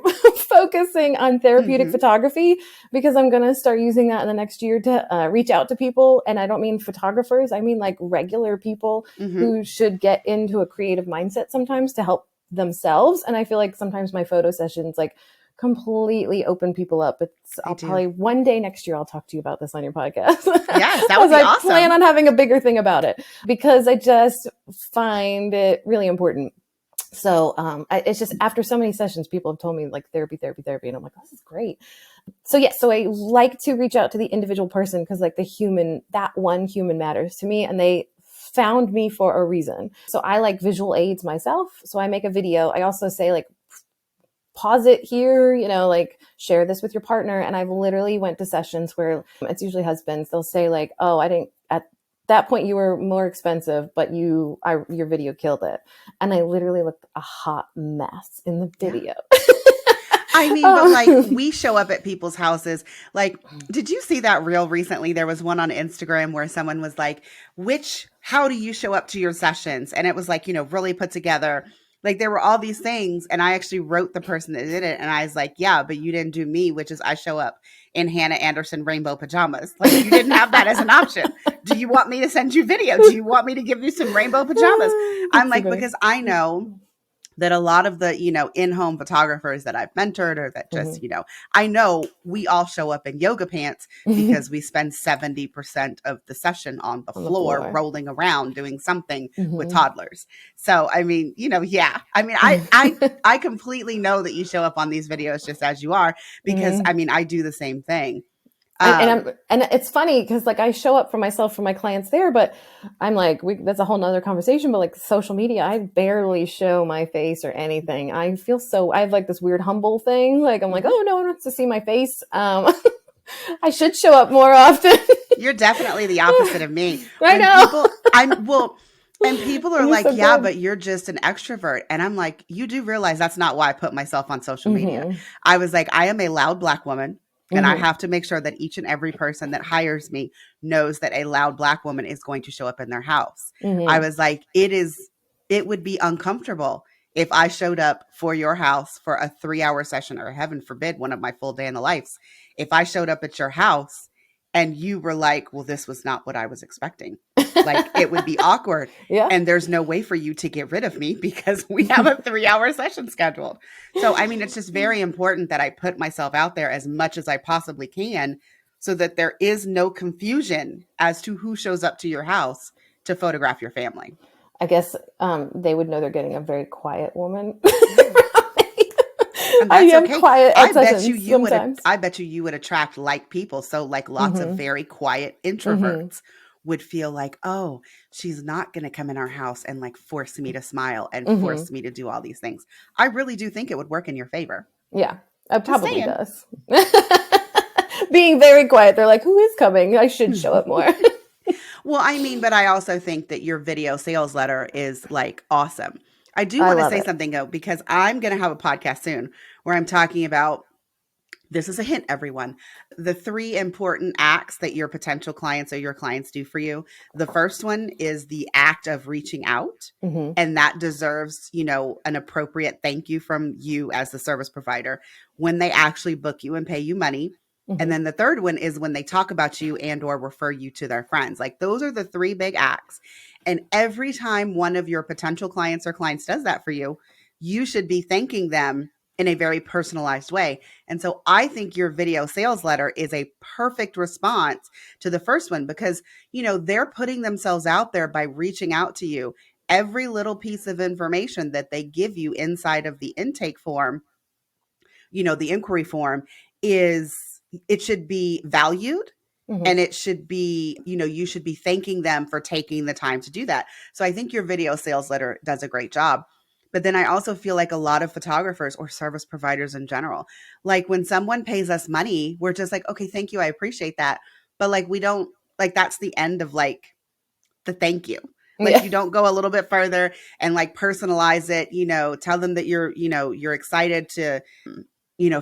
focusing on therapeutic photography, because I'm going to start using that in the next year to reach out to people. And I don't mean photographers. I mean like regular people who should get into a creative mindset sometimes to help themselves. And I feel like sometimes my photo sessions like completely open people up. I'll probably one day next year, I'll talk to you about this on your podcast. Yes, that would be awesome. I plan on having a bigger thing about it because I just find it really important. So it's just after so many sessions, people have told me like therapy. And I'm like, oh, this is great. So yeah, so I like to reach out to the individual person because like that one human matters to me, and they found me for a reason. So I like visual aids myself. So I make a video. I also say like, pause it here, like share this with your partner. And I've literally went to sessions where it's usually husbands. They'll say like, oh, at that point you were more expensive, but your video killed it. And I literally looked a hot mess in the video. I mean, but like we show up at people's houses. Like, did you see that reel recently? There was one on Instagram where someone was like, how do you show up to your sessions? And it was like, really put together. Like there were all these things, and I actually wrote the person that did it, and I was like, yeah, but you didn't do me, which is I show up in Hannah Anderson rainbow pajamas. Like you didn't have that as an option. Do you want me to send you video? Do you want me to give you some rainbow pajamas? I'm like, because I know that a lot of the, in-home photographers that I've mentored or that just, I know we all show up in yoga pants because we spend 70% of the session on the floor rolling around doing something with toddlers. So, I mean, yeah. I mean, I completely know that you show up on these videos just as you are because, I mean, I do the same thing. And it's funny because like I show up for myself, for my clients there, but I'm like, that's a whole nother conversation. But like social media, I barely show my face or anything. I have like this weird humble thing. Like I'm like, oh, no one wants to see my face. I should show up more often. You're definitely the opposite of me. I know. And people are like, yeah, but you're just an extrovert. And I'm like, you do realize that's not why I put myself on social media. I was like, I am a loud Black woman. And I have to make sure that each and every person that hires me knows that a loud Black woman is going to show up in their house. I was like, it would be uncomfortable if I showed up for your house for a 3-hour session, or heaven forbid, one of my full day in the lives. If I showed up at your house and you were like, well, this was not what I was expecting. Like it would be awkward. Yeah. And there's no way for you to get rid of me because we have a 3-hour session scheduled. So, I mean, it's just very important that I put myself out there as much as I possibly can so that there is no confusion as to who shows up to your house to photograph your family. I guess they would know they're getting a very quiet woman. And that's okay. Quiet I bet you would attract like people. So like lots of very quiet introverts would feel like, oh, she's not going to come in our house and like force me to smile and force me to do all these things. I really do think it would work in your favor. Yeah, it probably does. Being very quiet. They're like, who is coming? I should show up more. Well, I mean, but I also think that your video sales letter is like awesome. I do want to say something though, because I'm going to have a podcast soon where I'm talking about, this is a hint, everyone, the 3 important acts that your potential clients or your clients do for you. The first one is the act of reaching out. And that deserves, an appropriate thank you from you as the service provider when they actually book you and pay you money. And then the third one is when they talk about you and or refer you to their friends. Like those are the 3 big acts. And every time one of your potential clients or clients does that for you, you should be thanking them in a very personalized way. And so I think your video sales letter is a perfect response to the first one because, they're putting themselves out there by reaching out to you. Every little piece of information that they give you inside of the intake form, the inquiry form it should be valued. And it should be, you should be thanking them for taking the time to do that. So I think your video sales letter does a great job. But then I also feel like a lot of photographers or service providers in general, like when someone pays us money, we're just like, okay, thank you. I appreciate that. But like, we don't like, that's the end of like the thank you. Like you don't go a little bit further and like personalize it, tell them that you're excited to,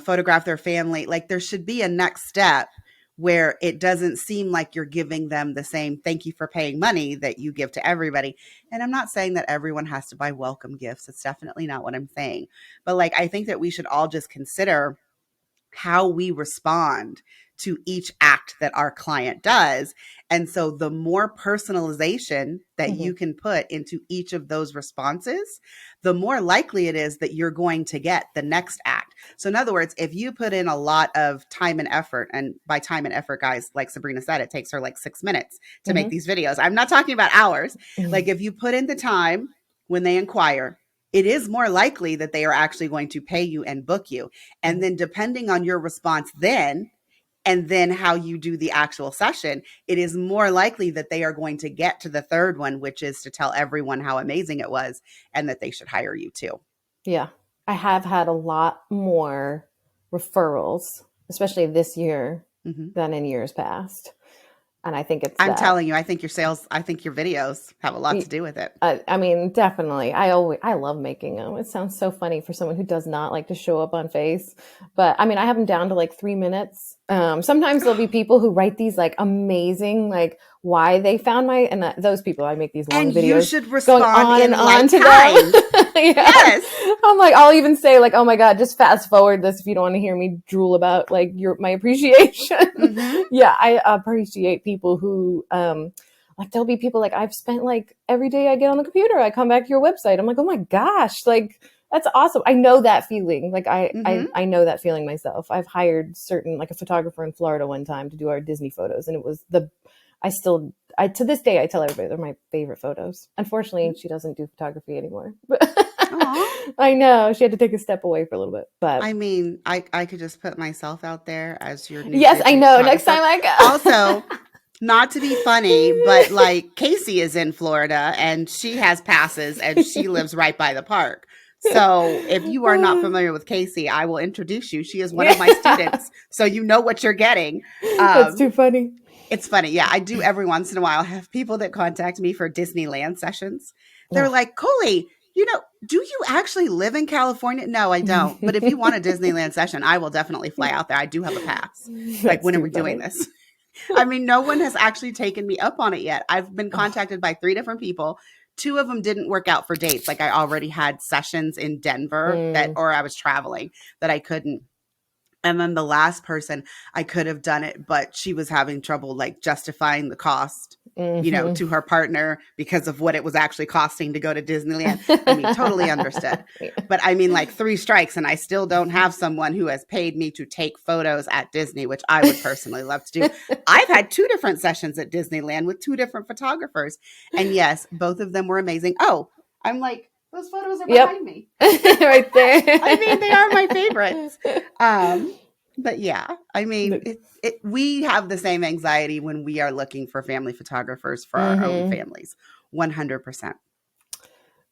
photograph their family. Like there should be a next step where it doesn't seem like you're giving them the same thank you for paying money that you give to everybody. And I'm not saying that everyone has to buy welcome gifts. It's definitely not what I'm saying. But like, I think that we should all just consider how we respond to each act that our client does. And so the more personalization that you can put into each of those responses, the more likely it is that you're going to get the next act. So in other words, if you put in a lot of time and effort, and by time and effort, guys, like Sabrina said, it takes her like 6 minutes to make these videos. I'm not talking about hours. Like if you put in the time when they inquire, it is more likely that they are actually going to pay you and book you. And then depending on your response then, and then how you do the actual session, it is more likely that they are going to get to the third one, which is to tell everyone how amazing it was and that they should hire you too. Yeah. I have had a lot more referrals, especially this year than in years past. And I think it's I'm telling you, I think your videos have a lot to do with it. I mean, definitely. I love making them. It sounds so funny for someone who does not like to show up on face. But I mean, I have them down to like 3 minutes. Sometimes there'll be people who write these like amazing, like why they found and those people, I make these long and videos. You should respond going on in and on to time. them. Yes. I'm like, I'll even say like, oh my God, just fast forward this if you don't want to hear me drool about like my appreciation. Yeah, I appreciate people who, like there'll be people like I've spent like every day I get on the computer, I come back to your website. I'm like, oh my gosh, like that's awesome. I know that feeling. Like I know that feeling myself. I've hired like a photographer in Florida one time to do our Disney photos. And it was to this day, I tell everybody they're my favorite photos. Unfortunately, she doesn't do photography anymore. I know she had to take a step away for a little bit, but I mean, I could just put myself out there as your new. Yes, I know. Next time I go. Also, not to be funny, but like Casey is in Florida and she has passes and she lives right by the park. So if you are not familiar with Casey, I will introduce you. She is one of my students, so you know what you're getting. That's too funny. It's funny. Yeah, I do every once in a while have people that contact me for Disneyland sessions. They're like, Colie, do you actually live in California? No, I don't. But if you want a Disneyland session, I will definitely fly out there. I do have a pass. Like, when are we doing this? I mean, no one has actually taken me up on it yet. I've been contacted by 3 different people. 2 of them didn't work out for dates. Like I already had sessions in Denver or I was traveling that I couldn't. And then the last person, I could have done it, but she was having trouble like justifying the cost, to her partner because of what it was actually costing to go to Disneyland. I mean, totally understood. But I mean, like 3 strikes and I still don't have someone who has paid me to take photos at Disney, which I would personally love to do. I've had 2 different sessions at Disneyland with 2 different photographers. And yes, both of them were amazing. Oh, I'm like, those photos are behind me. Right there. I mean, they are my favorites. But yeah, I mean, we have the same anxiety when we are looking for family photographers for our own families. 100%.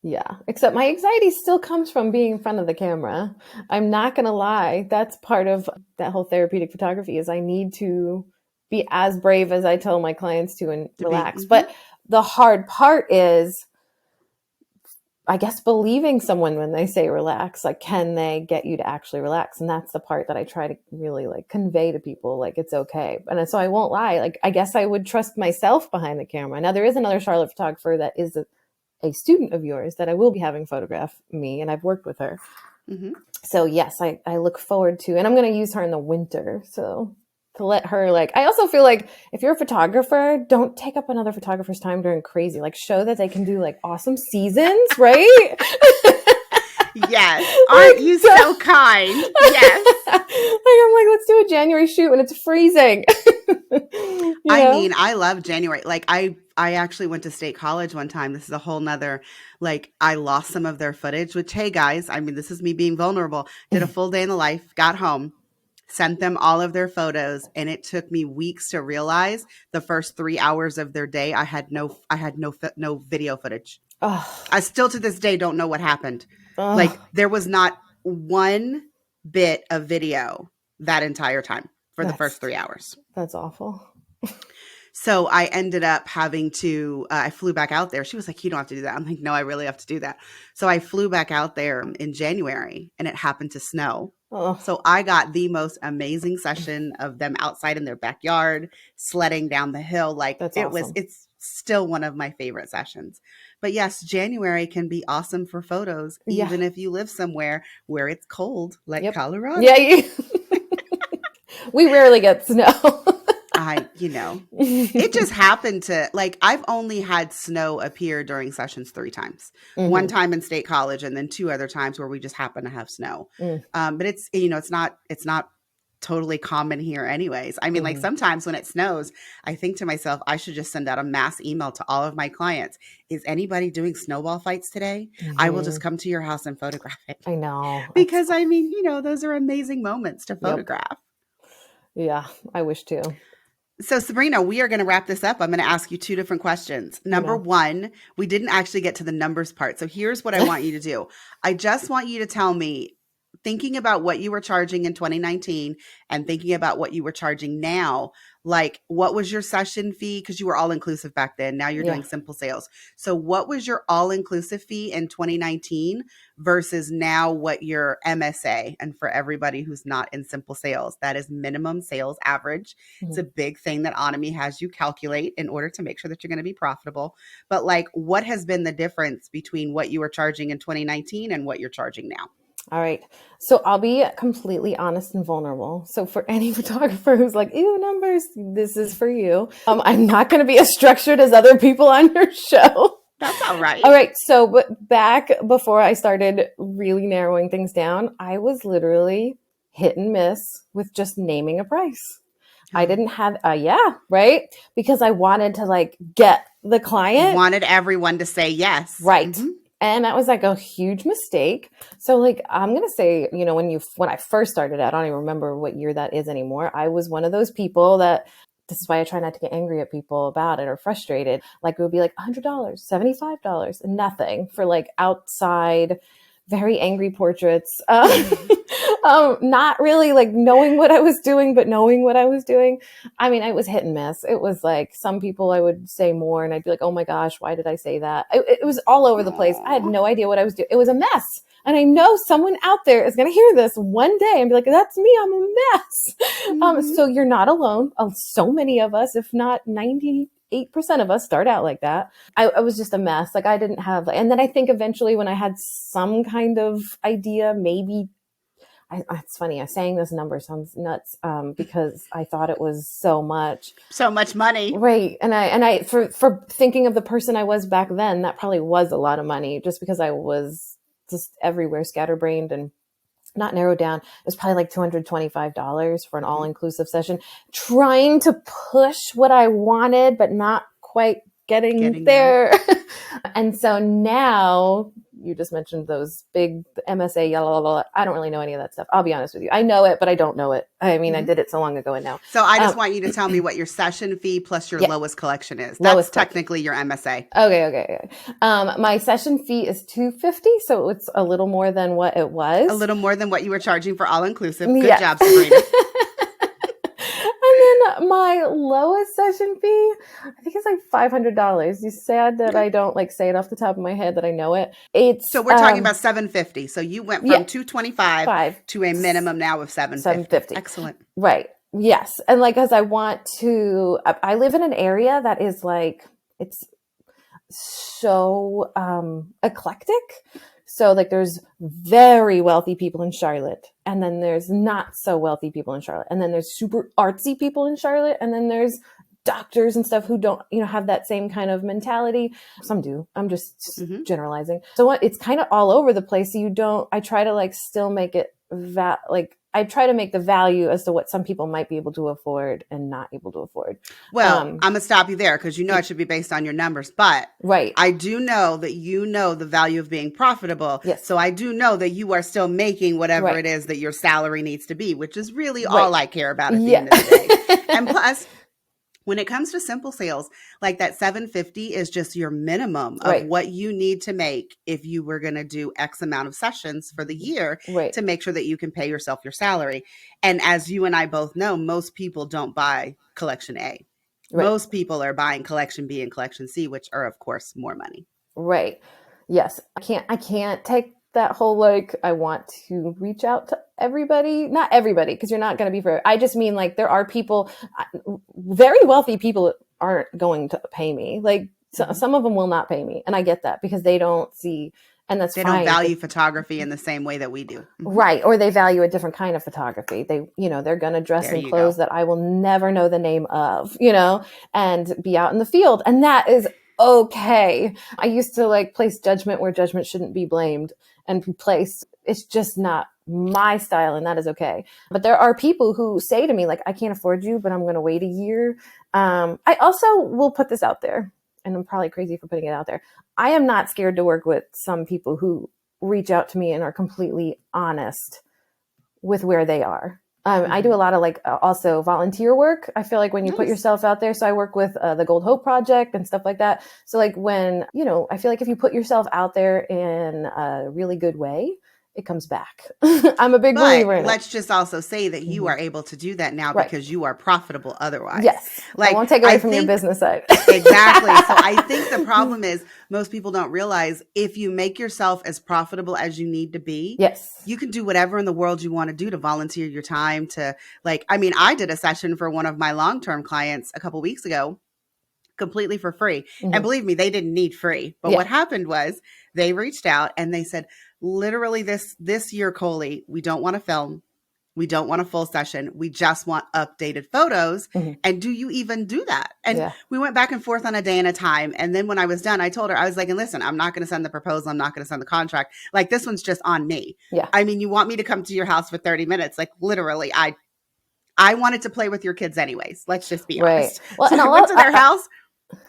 Yeah, except my anxiety still comes from being in front of the camera. I'm not going to lie. That's part of that whole therapeutic photography is I need to be as brave as I tell my clients to and relax. But the hard part is, I guess, believing someone when they say relax, like, can they get you to actually relax? And that's the part that I try to really like convey to people, like, it's okay. And so I won't lie. Like, I guess I would trust myself behind the camera. Now there is another Charlotte photographer that is a student of yours that I will be having photograph me, and I've worked with her. So yes, I look forward to, and I'm going to use her in the winter. So to let her, like, I also feel like if you're a photographer, don't take up another photographer's time during crazy, like show that they can do like awesome seasons, right? Yes. Aren't you so kind? Yes. I'm like, let's do a January shoot when it's freezing. I mean, I love January. Like I actually went to State College one time. This is a whole nother, like I lost some of their footage, which, hey guys, I mean, this is me being vulnerable. Did a full day in the life, got home, sent them all of their photos. And it took me weeks to realize the first 3 hours of their day, I had no video footage. I still to this day don't know what happened. Like there was not one bit of video that entire time for the first 3 hours. That's awful. So I ended up having to, I flew back out there. She was like, you don't have to do that. I'm like, no, I really have to do that. So I flew back out there in January and it happened to snow. Oh, So I got the most amazing session of them outside in their backyard, sledding down the hill. Like that's awesome. it's still one of my favorite sessions. But yes, January can be awesome for photos, Yeah. even if you live somewhere where it's cold, like Yep. Colorado. Yeah. We rarely get snow. It just happened to like I've only had snow appear during sessions 3 times. One Hmm. time in state college, and then 2 other times where we just happen to have snow. Mm. But it's not totally common here, anyways. I mean, like Hmm. sometimes when it snows, I think to myself, I should just send out a mass email to all of my clients. Is anybody doing snowball fights today? I will Hmm. just come to your house and photograph it. I know. It's, Because I mean, those are amazing moments to yep. photograph. Yeah. I wish too. So, Sabrina, we are going to wrap this up. I'm going to ask you 2 different questions. Oh Number no. one, we didn't actually get to the numbers part. So, here's what I want you to do. I just want you to tell me, thinking about what you were charging in 2019 and thinking about what you were charging now, like what was your session fee? Because you were all inclusive back then. Now you're Yeah. doing simple sales. So, what was your all inclusive fee in 2019 versus now what your MSA? And for everybody who's not in simple sales, that is minimum sales average. It's Mhm. a big thing that Onami has you calculate in order to make sure that you're going to be profitable. But like, what has been the difference between what you were charging in 2019 and what you're charging now? All right. So I'll be completely honest and vulnerable. So for any photographer who's like, ew, numbers, this is for you. I'm not going to be as structured as other people on your show. That's all right. All right. So but back before I started really narrowing things down, I was literally hit and miss with just naming a price. I didn't have yeah, right? Because I wanted to like get the You client wanted everyone to say yes. right. Mm-hmm. And that was like a huge mistake. So like I'm gonna say, when I first started out, I don't even remember what year that is anymore. I was one of those people that this is why I try not to get angry at people about it or frustrated. Like it would be like $100, $75, nothing for like outside, very angry portraits. Not really like knowing what I was doing, but knowing what I was doing. I mean, it was hit and miss. It was like some people I would say more and I'd be like, oh my gosh, why did I say that? It was all over the place. I had no idea what I was doing. It was a mess. And I know someone out there is going to hear this one day and be like, that's me. I'm a mess. Mm-hmm. So you're not alone. So many of us, if not 98% of us start out like that. I was just a mess. Like I didn't have, and then I think eventually when I had some kind of idea, maybe it's funny. I'm saying this number sounds nuts because I thought it was so much. So much money. Right. And I for thinking of the person I was back then, that probably was a lot of money just because I was just everywhere scatterbrained and not narrowed down. It was probably like $225 for an all-inclusive session, trying to push what I wanted, but not quite getting there. And so now you just mentioned those big MSA, yellow. I don't really know any of that stuff. I'll be honest with you. I know it, but I don't know it. I mean, I did it so long ago and now. So I just want you to tell me what your session fee plus your lowest collection is. That's technically your MSA. Okay. My session fee is $250, so it's a little more than what it was. A little more than what you were charging for all inclusive. Good job, Sabrina. And then my lowest session fee, I think it's like $500. You sad that I don't like say it off the top of my head that I know it. So we're talking about $750. So you went from $225 to a minimum now of $750. Excellent. Right. Yes. And like, as I live in an area that is like, it's so eclectic. So like there's very wealthy people in Charlotte, and then there's not so wealthy people in Charlotte, and then there's super artsy people in Charlotte, and then there's doctors and stuff who don't, have that same kind of mentality. Some do. I'm just generalizing. So it's kind of all over the place. So I try to like still make it I try to make the value as to what some people might be able to afford and not able to afford. Well, I'm going to stop you there because it should be based on your numbers. But right. I do know that the value of being profitable. Yes. So I do know that you are still making whatever it is that your salary needs to be, which is really all I care about at the end of the day. And plus, when it comes to simple sales, like that $750 is just your minimum of what you need to make if you were going to do X amount of sessions for the year to make sure that you can pay yourself your salary. And as you and I both know, most people don't buy Collection A. Most people are buying Collection B and Collection C, which are, of course, more money. Right. Yes. I can't take that whole, like, I want to reach out to everybody, not everybody, because you're not going to be for, I just mean like there are people, very wealthy people aren't going to pay me. Like some of them will not pay me. And I get that because they don't see, and that's they fine. They don't value photography in the same way that we do. Right. Or they value a different kind of photography. They, they're going to dress in clothes that I will never know the name of, and be out in the field. And that is okay. I used to like place judgment where judgment shouldn't be blamed and be placed. It's just not my style, and that is okay. But there are people who say to me, like, I can't afford you, but I'm going to wait a year. I also will put this out there, and I'm probably crazy for putting it out there. I am not scared to work with some people who reach out to me and are completely honest with where they are. I do a lot of like also volunteer work. I feel like when you put yourself out there, so I work with the Gold Hope Project and stuff like that. So like when, I feel like if you put yourself out there in a really good way, it comes back. I'm a big believer in it. Let's just also say that you are able to do that now because you are profitable otherwise. Yes. Like, I won't take away from your business side. Exactly. So I think the problem is most people don't realize if you make yourself as profitable as you need to be, you can do whatever in the world you want to do to volunteer your time to I did a session for one of my long-term clients a couple weeks ago completely for free. And believe me, they didn't need free. But what happened was they reached out and they said, literally this year, Colie, we don't want to film. We don't want a full session. We just want updated photos. And do you even do that? And we went back and forth on a day and a time. And then when I was done, I told her, I was like, and listen, I'm not going to send the proposal. I'm not going to send the contract. Like, this one's just on me. Yeah. I mean, you want me to come to your house for 30 minutes? Like, literally, I wanted to play with your kids anyways. Let's just be honest. Well, so I went to their house.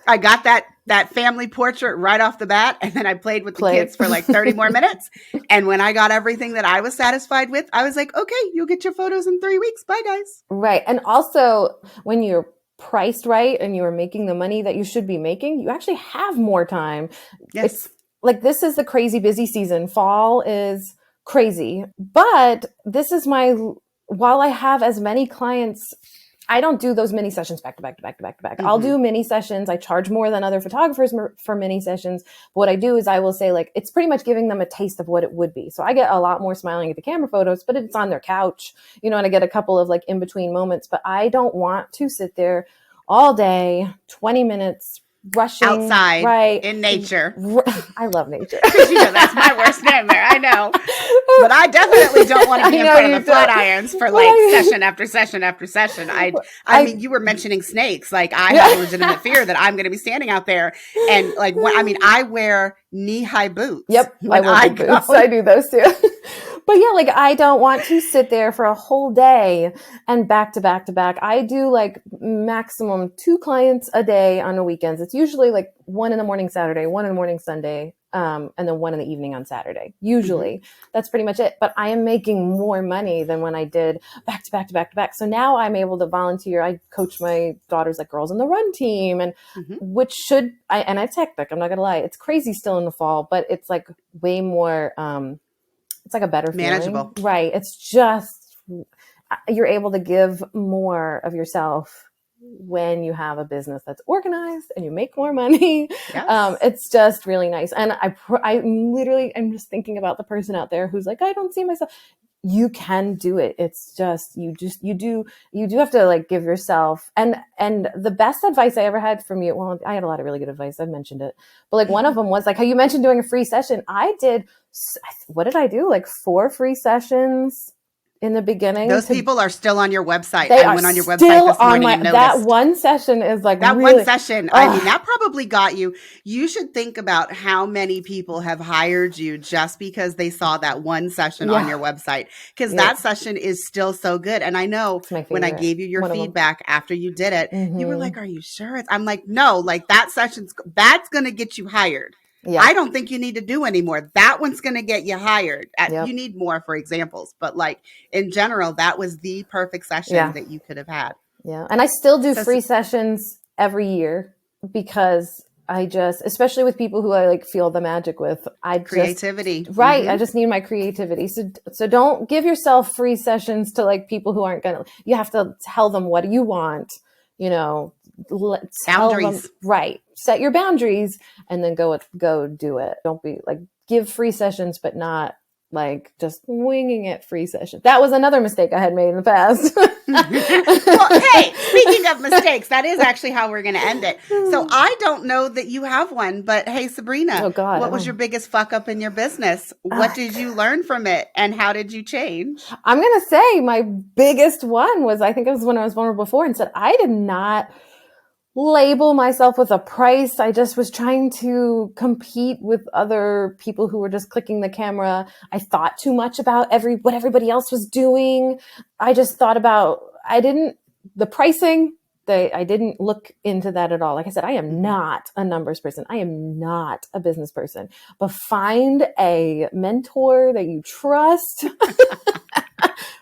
I got that family portrait right off the bat, and then I played with the kids for like 30 more minutes. And when I got everything that I was satisfied with, I was like, okay, you'll get your photos in 3 weeks. Bye, guys. Right. And also when you're priced right and you're making the money that you should be making, you actually have more time. Yes. It's like, this is the crazy busy season. Fall is crazy, but this is while I have as many clients, I don't do those mini sessions back to back to back to back to back. I'll do mini sessions. I charge more than other photographers for mini sessions. But what I do is I will say, like, it's pretty much giving them a taste of what it would be. So I get a lot more smiling at the camera photos, but it's on their couch, and I get a couple of like in between moments, but I don't want to sit there all day, 20 minutes, rushing outside in nature. I love nature. Because that's my worst nightmare. I know. But I definitely don't want to be in front of the flat irons for like session after session after session. I mean, you were mentioning snakes. Like, I have a legitimate fear that I'm going to be standing out there and like, I wear knee-high boots. Yep. I wear boots. I do those too. But yeah, like, I don't want to sit there for a whole day and back to back to back. I do like maximum 2 clients a day on the weekends. It's usually like 1 in the morning Saturday, 1 in the morning Sunday, and then 1 in the evening on Saturday. Usually that's pretty much it. But I am making more money than when I did back to back to back to back. So now I'm able to volunteer. I coach my daughter's like Girls on the Run team, and which and it's hectic. I'm not gonna lie. It's crazy still in the fall, but it's like way more, it's like a better feeling. Manageable. Right. It's just, you're able to give more of yourself when you have a business that's organized and you make more money. Yes. It's just really nice. And I literally am just thinking about the person out there who's like, I don't see myself. You can do it. It's just, you do have to like give yourself, and the best advice I ever had from you, well, I had a lot of really good advice. I've mentioned it, but like one of them was like how you mentioned doing a free session. What did I do? Like 4 free sessions in the beginning. Those people are still on your website. I went on your website this morning and noticed. That one session is like that really, one session. I mean, that probably got you. You should think about how many people have hired you just because they saw that one session on your website. Because that session is still so good. And I know when I gave you your feedback after you did it, you were like, "Are you sure?" I'm like, "No, like that's going to get you hired." Yeah. I don't think you need to do anymore. That one's going to get you hired. You need more for examples, but like in general, that was the perfect session that you could have had. Yeah. And I still do free sessions every year because especially with people who I like feel the magic with, creativity. I just need my creativity. So don't give yourself free sessions to like people who aren't going to, you have to tell them what do you want, boundaries. Set your boundaries and then go do it. Don't be like, give free sessions, but not like just winging it free session. That was another mistake I had made in the past. Well, hey, speaking of mistakes, that is actually how we're going to end it. So I don't know that you have one, but hey, Sabrina, Oh God, what was your biggest fuck up in your business? What did you learn from it and how did you change? I'm going to say my biggest one was, I think it was when I was vulnerable before and said, I did not label myself with a price. I just was trying to compete with other people who were just clicking the camera. I thought too much about what everybody else was doing. I just thought about, the pricing, I didn't look into that at all. Like I said, I am not a numbers person. I am not a business person, but find a mentor that you trust.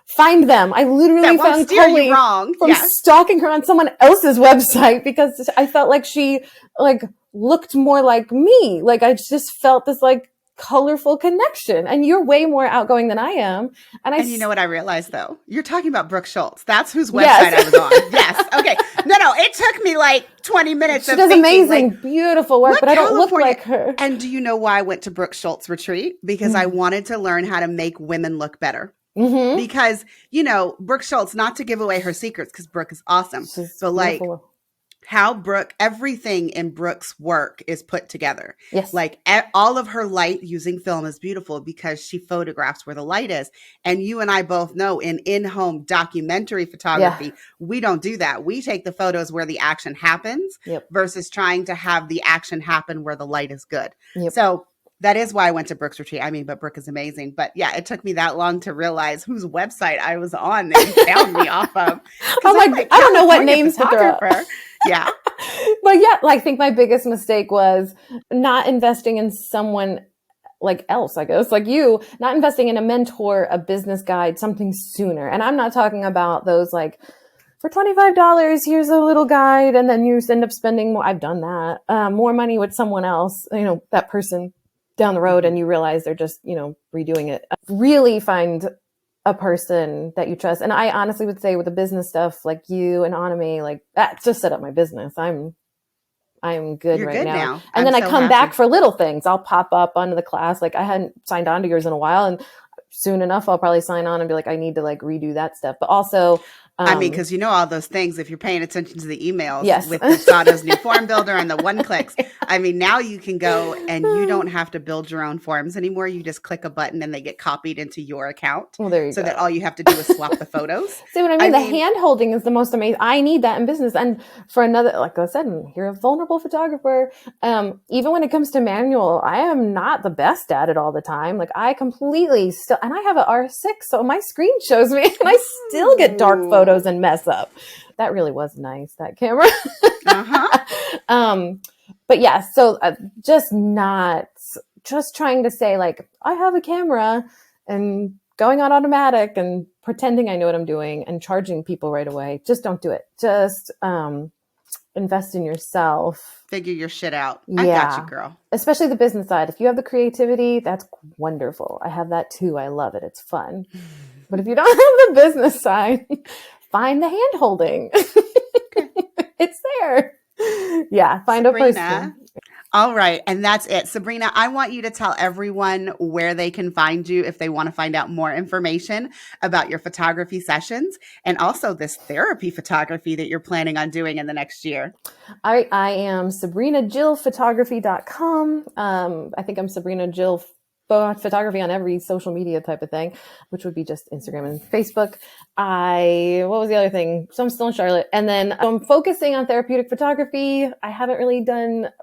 Find them. I literally found Colie from stalking her on someone else's website because I felt like she looked more like me. Like I just felt this colorful connection, and you're way more outgoing than I am. And you know what I realized though? You're talking about Brooke Schultz. That's whose website I was on. Yes. Okay. No. It took me 20 minutes. She does amazing, beautiful work, but I don't look like her. And do you know why I went to Brooke Schultz retreat? Because I wanted to learn how to make women look better. Mm-hmm. Because, Brooke Schultz, not to give away her secrets, because Brooke is awesome. So how everything in Brooke's work is put together. Yes. All of her light using film is beautiful because she photographs where the light is. And you and I both know in-home documentary photography, we don't do that. We take the photos where the action happens versus trying to have the action happen where the light is good. Yep. So that is why I went to Brooke's retreat. I mean, but Brooke is amazing. But yeah, it took me that long to realize whose website I was on and found me off of. I'm like, I don't know what names to throw. Yeah. But yeah, I think my biggest mistake was not investing in someone else, I guess, like you, not investing in a mentor, a business guide, something sooner. And I'm not talking about those for $25, here's a little guide, and then you end up spending more. I've done that. More money with someone else, that person down the road, and you realize they're just, redoing it. Really find a person that you trust. And I honestly would say with the business stuff, like you and Anime, that just set up my business. I'm good. You're right good now. And then I come back for little things. I'll pop up onto the class. I hadn't signed on to yours in a while, and soon enough, I'll probably sign on and be like, I need to redo that stuff. But also, because all those things, if you're paying attention to the emails with Dubsado's new form builder and the one clicks, now you can go and you don't have to build your own forms anymore. You just click a button and they get copied into your account. Well, there you go. So that all you have to do is swap the photos. See what I mean? The hand holding is the most amazing. I need that in business. And for another, like I said, you're a vulnerable photographer. Even when it comes to manual, I am not the best at it all the time. I completely still, and I have an R6, so my screen shows me, and I still get dark photos and mess up. That really was nice, that camera. But yeah, so just trying to say I have a camera and going on automatic and pretending I know what I'm doing and charging people right away. Just don't do it. Just invest in yourself. Figure your shit out. Yeah. I got you, girl. Especially the business side. If you have the creativity, that's wonderful. I have that too. I love it. It's fun. But if you don't have the business side, find the hand holding. It's there. Yeah. Find Sabrina, a person. All right. And that's it. Sabrina, I want you to tell everyone where they can find you if they want to find out more information about your photography sessions and also this therapy photography that you're planning on doing in the next year. I am SabrinaJillPhotography.com. I think I'm Sabrina Jill Photography on every social media type of thing, which would be just Instagram and Facebook. What was the other thing? So I'm still in Charlotte. And then I'm focusing on therapeutic photography. I haven't really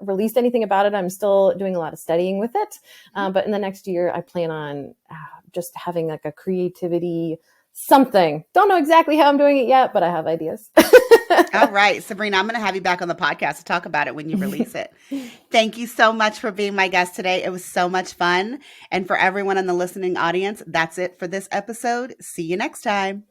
released anything about it. I'm still doing a lot of studying with it. But in the next year, I plan on just having a creativity something. Don't know exactly how I'm doing it yet, but I have ideas. All right, Sabrina, I'm going to have you back on the podcast to talk about it when you release it. Thank you so much for being my guest today. It was so much fun. And for everyone in the listening audience, that's it for this episode. See you next time.